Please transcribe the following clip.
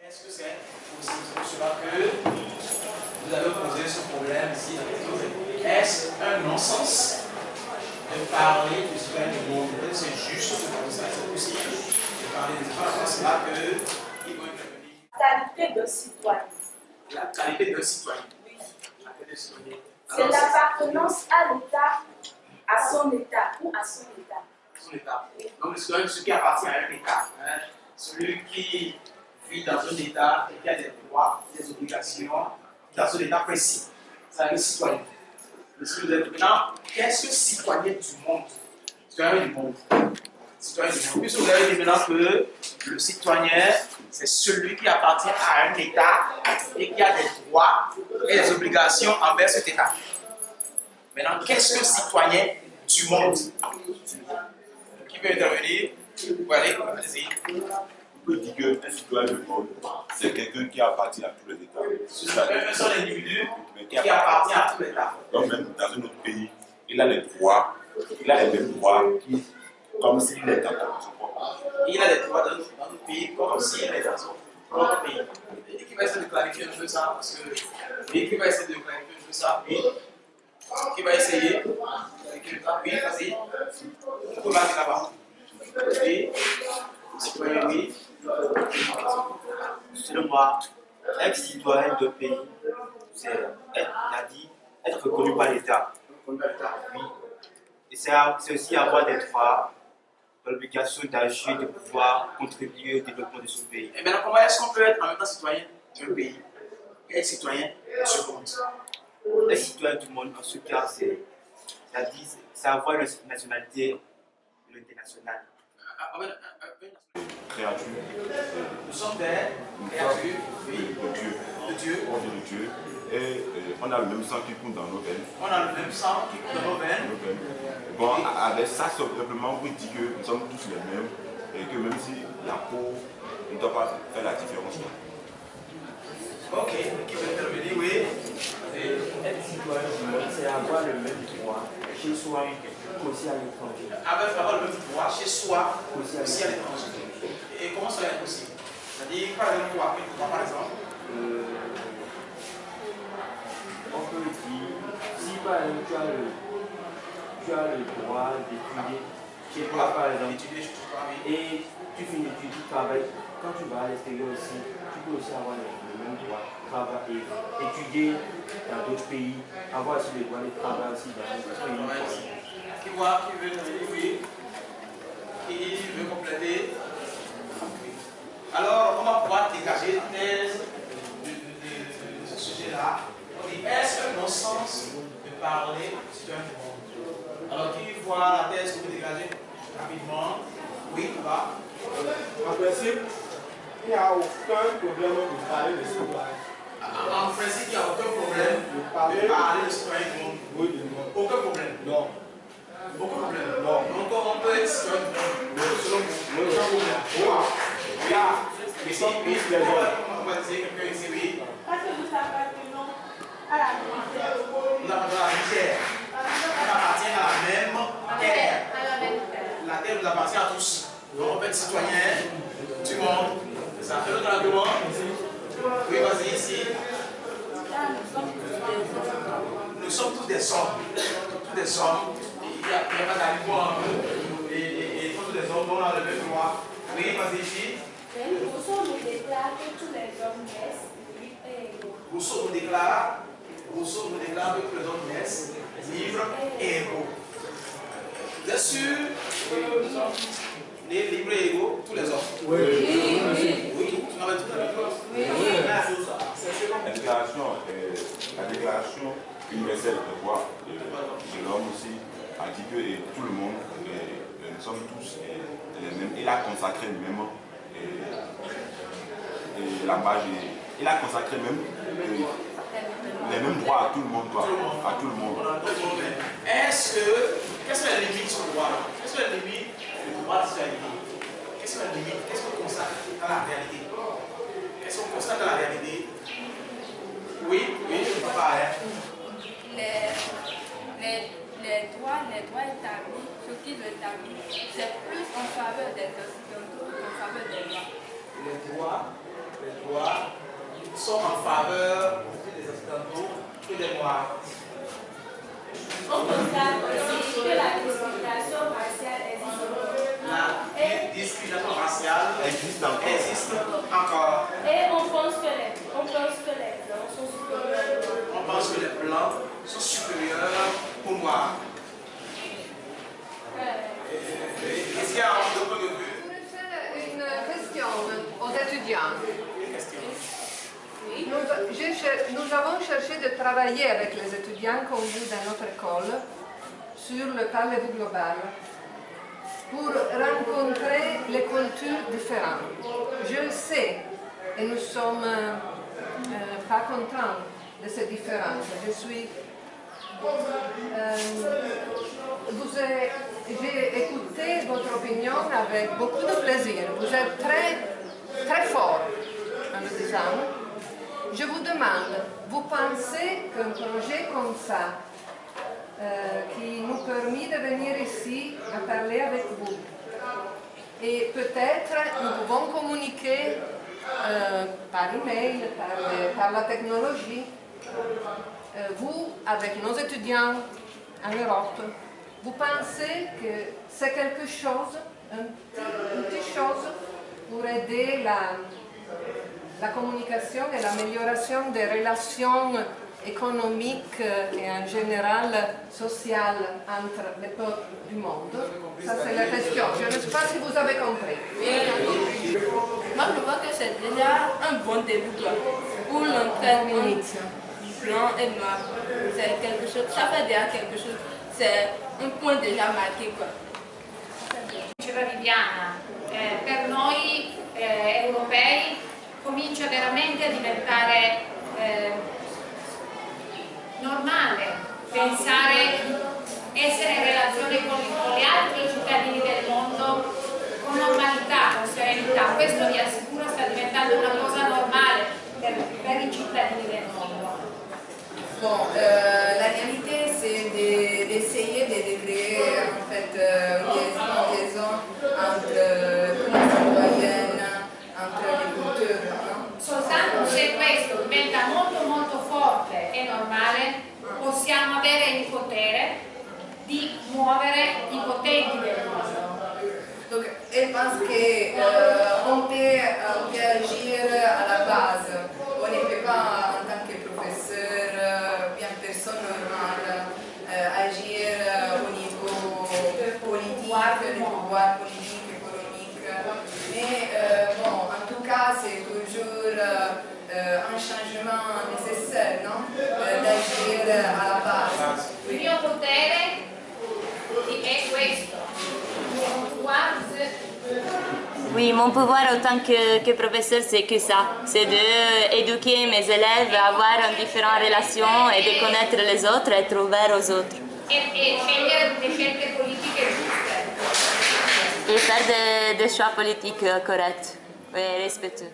Est-ce que c'est possible pour cela que vous avez posé ce problème ici? Est-ce un non-sens de parler du citoyen du monde? C'est juste comme ça, c'est possible de parler des citoyens. C'est là qu'ils vont intervenir. Qualité de citoyen. La qualité d'un citoyen. Oui. C'est l'appartenance à l'État, à son État ou à son État. Son État. Donc le citoyen, celui qui appartient à un État, hein, celui qui vit dans un État et qui a des droits, des obligations dans un État précis. C'est le citoyen. Maintenant, qu'est-ce que citoyen du monde? Citoyen du monde. Citoyen du monde. Puisque vous avez dit maintenant que le citoyen, c'est celui qui appartient à un État et qui a des droits et des obligations envers cet État. Maintenant, qu'est-ce que citoyen du monde? Qui peut intervenir? Allez, allez-y. On peut dire qu'un citoyen du monde, c'est quelqu'un qui appartient à tous les États. Un seul individu qui appartient à tous les États. Donc même dans un autre pays, il a les droits, il a les mêmes droits comme s'il est dans son propre pays. Il a des droits dans notre pays comme s'il est dans son propre pays. Et qui va essayer de clarifier un peu ça? Parce que qui va essayer de clarifier un peu ça? Oui. Qui va essayer? Oui, vas-y. On peut marquer là-bas. Oui. Citoyen, oui. Selon moi, être citoyen de pays, c'est être reconnu par l'État. Oui. Et c'est aussi avoir des droits, l'obligation d'agir, de pouvoir contribuer au développement de son pays. Et maintenant, comment est-ce qu'on peut être en même temps citoyen d'un pays et être citoyen du monde? Être citoyen du monde, en ce cas, c'est avoir une nationalité internationale. Créature. Nous sommes des créatures, oui, de Dieu. On est de Dieu. Et on a le même sang qui coule dans nos veines. On a le même sang qui coule dans nos veines. Bon, avec ça, simplement, vous dites que nous sommes tous les mêmes et que même si la peau ne doit pas faire la différence. Ok, qui veut intervenir, oui. Être citoyen du monde, c'est avoir le même droit chez soi qu'aussi à l'étranger. Avoir le même droit chez soi aussi à l'étranger. Et comment cela est possible? C'est-à-dire, par exemple, par exemple on peut dire, si par exemple tu as le droit d'étudier chez toi, par exemple, et tu finis d'étudier, tu travailles, quand tu vas à l'extérieur aussi, tu peux aussi avoir le même droit de travailler, étudier dans d'autres pays, avoir aussi le droit de travailler aussi dans d'autres pays. Qui veut intervenir, oui. Qui veut compléter? Alors, on va pouvoir dégager une thèse de ce sujet-là. On dit, est-ce un non-sens de parler du citoyen du monde? Alors, qui voit la thèse que vous dégagez rapidement? Oui, là. En principe, il n'y a aucun problème de parler de citoyen. En principe, il n'y a aucun problème de parler de citoyen du monde. Oui, du monde. Aucun problème. Non. Aucun problème. Non. Donc, on peut être citoyen du monde. Selon vous. Aucun problème. Là, ils sont tous les hommes. On va dire quelqu'un ici, oui. Parce que nous appartenons à la misère. Nous appartenons à la misère. On appartient à la même terre. La terre nous appartient à tous. Donc on peut être citoyen du monde. Ça fait notre argument. Oui, vas-y, ici. Nous sommes tous des hommes. Tous des hommes. Il n'y a pas d'argument. Et tous les hommes, on a le même droit. Oui, vas-y, ici. Rousseau nous déclare que tous les hommes naissent libres et égaux. Rousseau nous déclare que tous les hommes naissent libres et égaux. Vous êtes sûr que nous sommes nés libres et égaux, tous les hommes? Oui. Oui, tu m'avais tout dit. Oui. La déclaration universelle des droits de l'homme aussi a dit que tout le monde, nous sommes tous les mêmes. Il a consacré lui-même la base, il a consacré même les mêmes droits à tout le monde. À tout le monde. Qu'est-ce que la limite sur le droit? Qu'est-ce que la limite du droit de citoyenneté? Qu'est-ce que la limite? Qu'est-ce qu'on constate dans la réalité? Qu'est-ce qu'on constate dans la réalité? Oui, je ne peux pas. Les droits établis, ce qu'ils établissent, c'est plus en faveur des occidentaux qu'en faveur des noirs. Les droits les droits sont en faveur des Occidentaux que des Noirs. On constate aussi que la discrimination raciale existe. La discrimination raciale existe encore. Et on pense que les blancs sont supérieurs. On pense que les blancs sont supérieurs aux noirs. Est-ce qu'il y a un autre point de vue? Une question aux étudiants. Une question. Nous avons cherché de travailler avec les étudiants qu'on vu dans notre école sur le parlez-vous global pour rencontrer les cultures différentes. Je sais, et nous ne sommes pas contents de ces différences. J'ai écouté votre opinion avec beaucoup de plaisir. Vous êtes très fort en le disant. Je vous demande, vous pensez qu'un projet comme ça, qui nous permet de venir ici à parler avec vous, et peut-être nous pouvons communiquer par email, par la technologie, vous, avec nos étudiants en Europe, vous pensez que c'est quelque chose, une petite chose pour aider la communication et l'amélioration des relations économiques et en général sociales entre les peuples du monde? Ça c'est la question. Je ne sais pas si vous avez compris. Moi, je vois que c'est déjà un bon début pour l'entraînement blanc et noir. C'est quelque chose, ça fait déjà quelque chose. C'est un point déjà marqué, quoi. Diceva Viviana, per noi europei comincia veramente a diventare normale pensare, essere in relazione con gli altri cittadini del mondo con normalità, con serenità. Questo vi assicuro sta diventando una cosa normale per i cittadini del mondo. Bon, la réalité c'est d'essayer de créer en fait une liaison entre les citoyennes, entre les cultures. Soltanto se questo diventa molto forte e normale possiamo avere il potere di muovere i potenti del mondo. Donc elle pense qu'on peut agir à la base. On ne peut pas en tant que professeur, bien personne normale, agir au niveau politique, du pouvoir politique, économique. Mais bon, en tout cas, c'est toujours un changement nécessaire, non? D'agir à la base. Il mio potere è questo. Oui, mon pouvoir en tant que professeur, c'est que ça. C'est d'éduquer mes élèves, avoir une différente relation et de connaître les autres, être ouvert aux autres. E scegliere le scelte politiche giuste. Et faire des choix politiques corrects et respectueux.